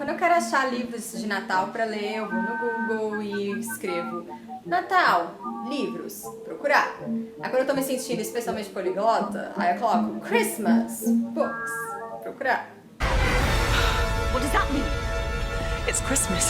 Quando eu quero achar livros de Natal pra ler, eu vou no Google e escrevo Natal, livros, procurar. Aí quando eu tô me sentindo especialmente poliglota, aí eu coloco Christmas, books, procurar. What does that mean? It's Christmas.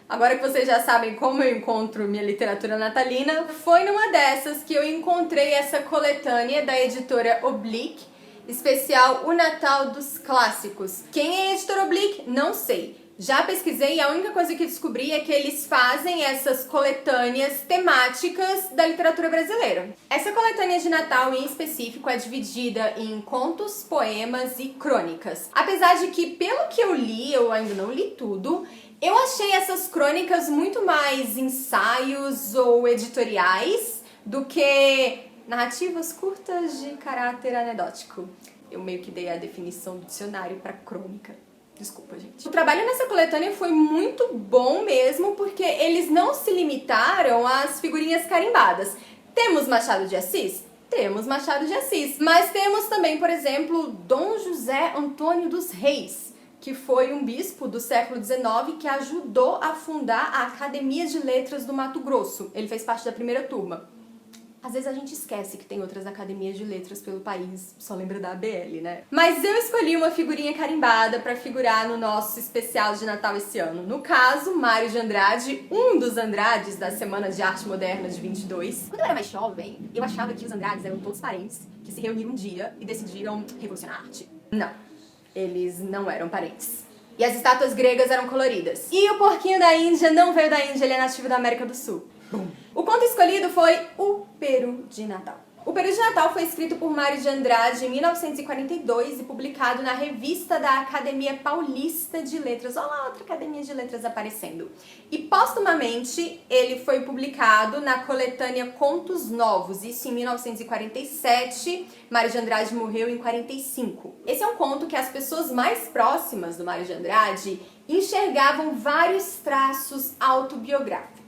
Agora que vocês já sabem como eu encontro minha literatura natalina, foi numa dessas que eu encontrei essa coletânea da editora Oblique, especial O Natal dos Clássicos. Quem é a editora Oblique? Não sei. Já pesquisei e a única coisa que descobri é que eles fazem essas coletâneas temáticas da literatura brasileira. Essa coletânea de Natal em específico é dividida em contos, poemas e crônicas. Apesar de que, pelo que eu li, eu ainda não li tudo, eu achei essas crônicas muito mais ensaios ou editoriais do que narrativas curtas de caráter anedótico. Eu meio que dei a definição do dicionário para crônica. Desculpa, gente. O trabalho nessa coletânea foi muito bom mesmo, porque eles não se limitaram às figurinhas carimbadas. Temos Machado de Assis? Temos Machado de Assis. Mas temos também, por exemplo, Dom José Antônio dos Reis, que foi um bispo do século XIX que ajudou a fundar a Academia de Letras do Mato Grosso. Ele fez parte da primeira turma. Às vezes a gente esquece que tem outras academias de letras pelo país, só lembra da ABL, né? Mas eu escolhi uma figurinha carimbada pra figurar no nosso especial de Natal esse ano. No caso, Mário de Andrade, um dos Andrades da Semana de Arte Moderna de 22. Quando eu era mais jovem, eu achava que os Andrades eram todos parentes que se reuniram um dia e decidiram revolucionar a arte. Não, eles não eram parentes. E as estátuas gregas eram coloridas. E o porquinho da Índia não veio da Índia, ele é nativo da América do Sul. O conto escolhido foi O Peru de Natal. O Peru de Natal foi escrito por Mário de Andrade em 1942 e publicado na Revista da Academia Paulista de Letras. Olha lá, outra Academia de Letras aparecendo. E postumamente ele foi publicado na coletânea Contos Novos, isso em 1947. Mário de Andrade morreu em 45. Esse é um conto que as pessoas mais próximas do Mário de Andrade enxergavam vários traços autobiográficos.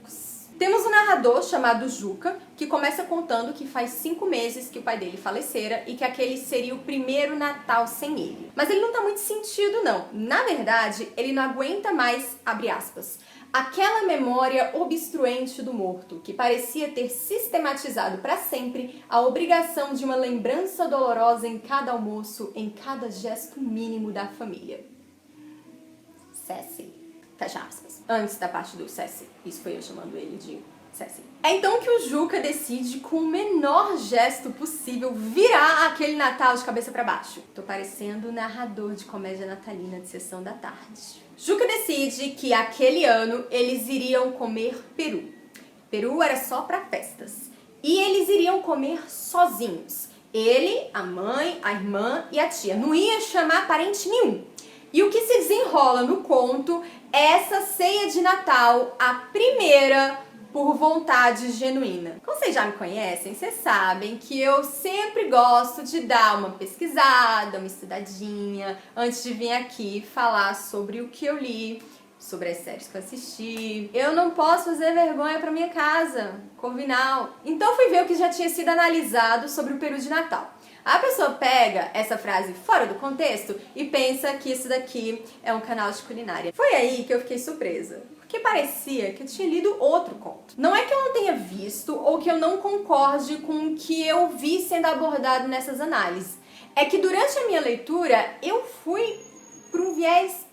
Temos um narrador chamado Juca, que começa contando que faz 5 meses que o pai dele falecera e que aquele seria o primeiro Natal sem ele. Mas ele não tá muito sentido, não. Na verdade, ele não aguenta mais, abre aspas, aquela memória obstruente do morto, que parecia ter sistematizado para sempre a obrigação de uma lembrança dolorosa em cada almoço, em cada gesto mínimo da família. Ceci. Fecha aspas. Antes da parte do Ceci. Isso foi eu chamando ele de Ceci. É então que o Juca decide, com o menor gesto possível, virar aquele Natal de cabeça pra baixo. Tô parecendo o narrador de comédia natalina de sessão da tarde. Juca decide que aquele ano eles iriam comer peru. Peru era só pra festas. E eles iriam comer sozinhos. Ele, a mãe, a irmã e a tia. Não ia chamar parente nenhum. E o que se desenrola no conto é essa ceia de Natal, a primeira por vontade genuína. Como vocês já me conhecem, vocês sabem que eu sempre gosto de dar uma pesquisada, uma estudadinha, antes de vir aqui falar sobre o que eu li, sobre as séries que eu assisti. Eu não posso fazer vergonha pra minha casa, Corvinal. Então fui ver o que já tinha sido analisado sobre o peru de Natal. A pessoa pega essa frase fora do contexto e pensa que isso daqui é um canal de culinária. Foi aí que eu fiquei surpresa, porque parecia que eu tinha lido outro conto. Não é que eu não tenha visto ou que eu não concorde com o que eu vi sendo abordado nessas análises. É que durante a minha leitura eu fui para um viés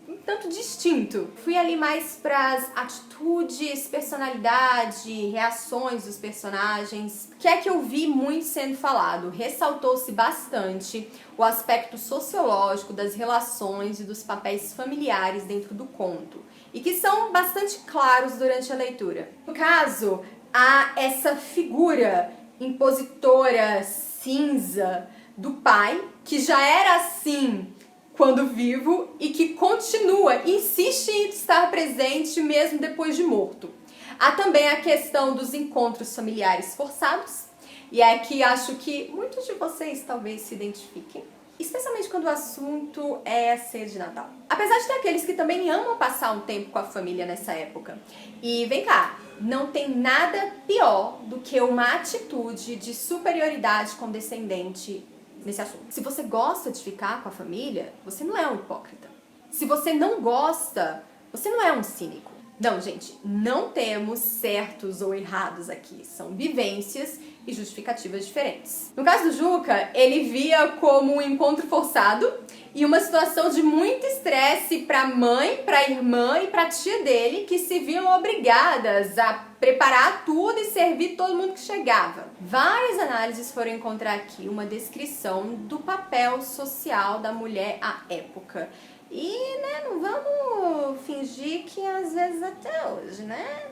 um tanto distinto. Fui ali mais para as atitudes, personalidade, reações dos personagens. O que é que eu vi muito sendo falado? Ressaltou-se bastante o aspecto sociológico das relações e dos papéis familiares dentro do conto, e que são bastante claros durante a leitura. No caso, há essa figura impositora, cinza, do pai, que já era assim quando vivo e que continua, insiste em estar presente mesmo depois de morto. Há também a questão dos encontros familiares forçados, e é que acho que muitos de vocês talvez se identifiquem. especialmente quando o assunto é a ceia de Natal. Apesar de ter aqueles que também amam passar um tempo com a família nessa época. E vem cá, não tem nada pior do que uma atitude de superioridade condescendente nesse assunto. Se você gosta de ficar com a família, você não é um hipócrita. Se você não gosta, você não é um cínico. Não, gente, não temos certos ou errados aqui. São vivências e justificativas diferentes. No caso do Juca, ele via como um encontro forçado e uma situação de muito estresse para a mãe, para a irmã e para a tia dele, que se viam obrigadas a preparar tudo e servir todo mundo que chegava. Várias análises foram encontrar aqui uma descrição do papel social da mulher à época. E, né, não vamos fingir que às vezes até hoje, né?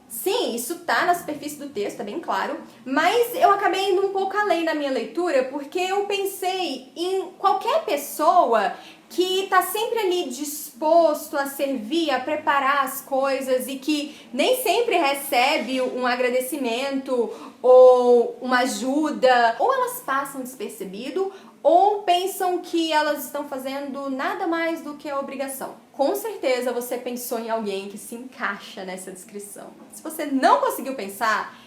Sim, isso tá na superfície do texto, é bem claro, mas eu acabei indo um pouco além na minha leitura porque eu pensei em qualquer pessoa que tá sempre ali disposto a servir, a preparar as coisas e que nem sempre recebe um agradecimento ou uma ajuda, ou elas passam despercebido, ou pensam que elas estão fazendo nada mais do que a obrigação. Com certeza você pensou em alguém que se encaixa nessa descrição. Se você não conseguiu pensar,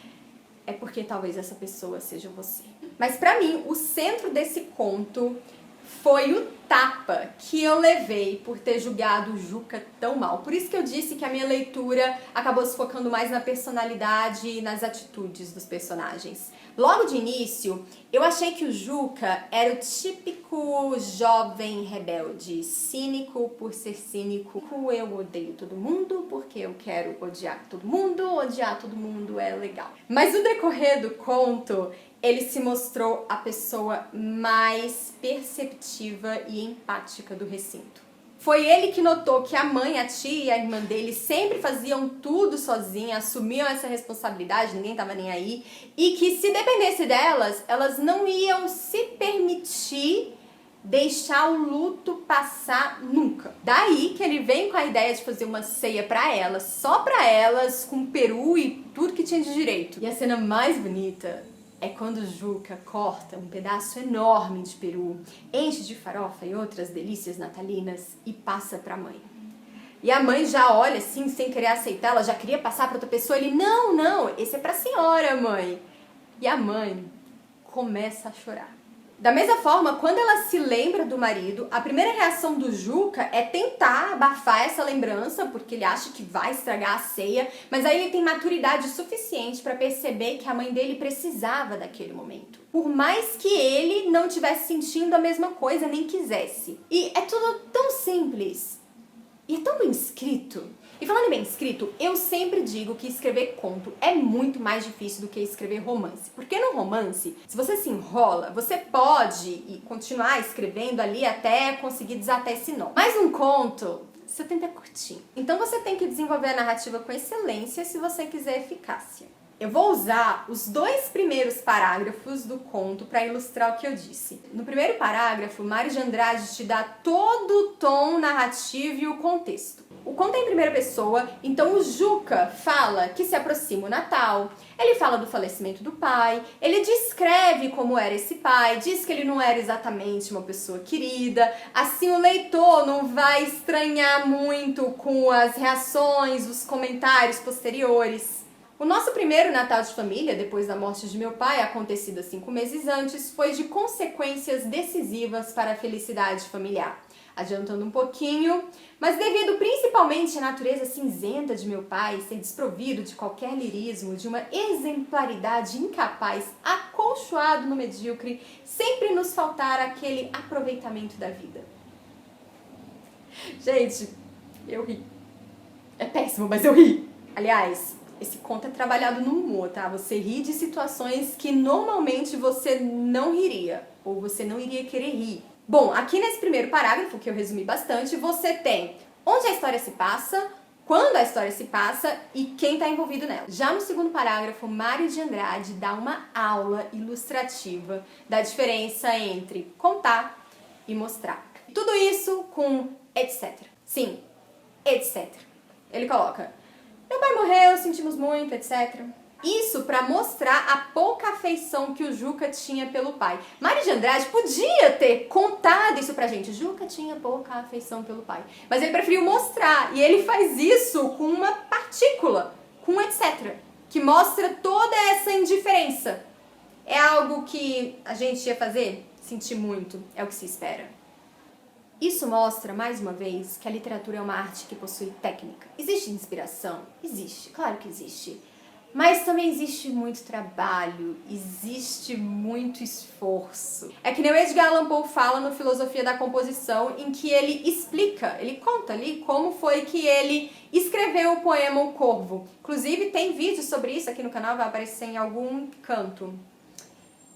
é porque talvez essa pessoa seja você. Mas pra mim, o centro desse conto foi o tapa que eu levei por ter julgado o Juca tão mal. Por isso que eu disse que a minha leitura acabou se focando mais na personalidade e nas atitudes dos personagens. Logo de início, eu achei que o Juca era o típico jovem rebelde, cínico por ser cínico. Eu odeio todo mundo porque eu quero odiar todo mundo é legal. Mas no decorrer do conto, ele se mostrou a pessoa mais perceptiva e empática do recinto. Foi ele que notou que a mãe, a tia e a irmã dele sempre faziam tudo sozinha, assumiam essa responsabilidade, ninguém tava nem aí, e que se dependesse delas, elas não iam se permitir deixar o luto passar nunca. Daí que ele vem com a ideia de fazer uma ceia pra elas, só pra elas, com peru e tudo que tinha de direito. E a cena mais bonita é quando o Juca corta um pedaço enorme de peru, enche de farofa e outras delícias natalinas e passa pra mãe. E a mãe já olha assim, sem querer aceitar, ela já queria passar pra outra pessoa. Ele, não, esse é pra senhora, mãe. E a mãe começa a chorar. Da mesma forma, quando ela se lembra do marido, a primeira reação do Juca é tentar abafar essa lembrança, porque ele acha que vai estragar a ceia, mas aí ele tem maturidade suficiente para perceber que a mãe dele precisava daquele momento. Por mais que ele não estivesse sentindo a mesma coisa, nem quisesse. E é tudo tão simples. E é tão bem escrito. E falando em bem escrito, eu sempre digo que escrever conto é muito mais difícil do que escrever romance. Porque no romance, se você se enrola, você pode continuar escrevendo ali até conseguir desatar esse nó. Mas um conto, seu tempo é curtinho. Então você tem que desenvolver a narrativa com excelência se você quiser eficácia. Eu vou usar os 2 primeiros parágrafos do conto para ilustrar o que eu disse. No primeiro parágrafo, Mário de Andrade te dá todo o tom narrativo e o contexto. O conto é em primeira pessoa, então o Juca fala que se aproxima o Natal, ele fala do falecimento do pai, ele descreve como era esse pai, diz que ele não era exatamente uma pessoa querida, assim o leitor não vai estranhar muito com as reações, os comentários posteriores. O nosso primeiro Natal de família, depois da morte de meu pai, acontecida 5 meses antes, foi de consequências decisivas para a felicidade familiar. Adiantando um pouquinho, mas devido principalmente à natureza cinzenta de meu pai ser desprovido de qualquer lirismo, de uma exemplaridade incapaz, acolchoado no medíocre, sempre nos faltara aquele aproveitamento da vida. Gente, eu ri. É péssimo, mas eu ri. Aliás, esse conto é trabalhado no humor, tá? Você ri de situações que normalmente você não riria, ou você não iria querer rir. Bom, aqui nesse primeiro parágrafo, que eu resumi bastante, você tem onde a história se passa, quando a história se passa e quem está envolvido nela. Já no segundo parágrafo, Mário de Andrade dá uma aula ilustrativa da diferença entre contar e mostrar. Tudo isso com etc. Sim, etc. Ele coloca: meu pai morreu, sentimos muito, etc. Isso para mostrar a pouca afeição que o Juca tinha pelo pai. Mário de Andrade podia ter contado isso pra gente. Juca tinha pouca afeição pelo pai. Mas ele preferiu mostrar. E ele faz isso com uma partícula, com um etc. Que mostra toda essa indiferença. É algo que a gente ia fazer? Sentir muito. É o que se espera. Isso mostra, mais uma vez, que a literatura é uma arte que possui técnica. Existe inspiração? Existe, claro que existe. Mas também existe muito trabalho, existe muito esforço. É que nem o Edgar Allan Poe fala no Filosofia da Composição, em que ele explica, ele conta ali como foi que ele escreveu o poema O Corvo. Inclusive tem vídeo sobre isso aqui no canal, vai aparecer em algum canto.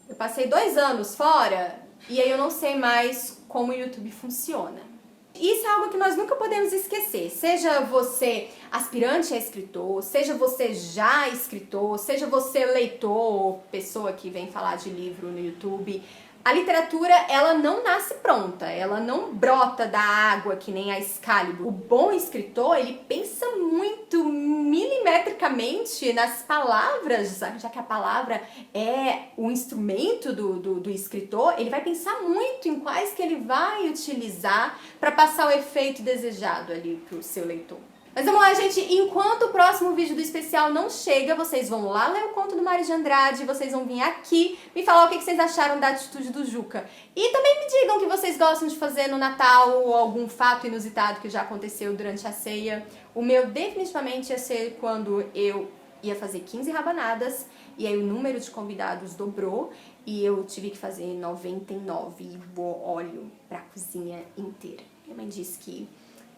Eu passei 2 anos fora e aí eu não sei mais como o YouTube funciona. Isso é algo que nós nunca podemos esquecer. Seja você aspirante a escritor, seja você já escritor, seja você leitor, pessoa que vem falar de livro no YouTube, a literatura, ela não nasce pronta, ela não brota da água que nem a Excalibur. O bom escritor, ele pensa muito milimetricamente nas palavras, já que a palavra é o instrumento do escritor, ele vai pensar muito em quais que ele vai utilizar para passar o efeito desejado ali pro seu leitor. Mas vamos lá, gente, enquanto o próximo vídeo do especial não chega, vocês vão lá ler o conto do Mário de Andrade, vocês vão vir aqui me falar o que vocês acharam da atitude do Juca. E também me digam o que vocês gostam de fazer no Natal, ou algum fato inusitado que já aconteceu durante a ceia. O meu definitivamente ia ser quando eu ia fazer 15 rabanadas, e aí o número de convidados dobrou, e eu tive que fazer 99 e óleo pra cozinha inteira. Minha mãe disse que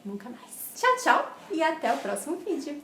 nunca mais. Tchau, tchau e até o próximo vídeo.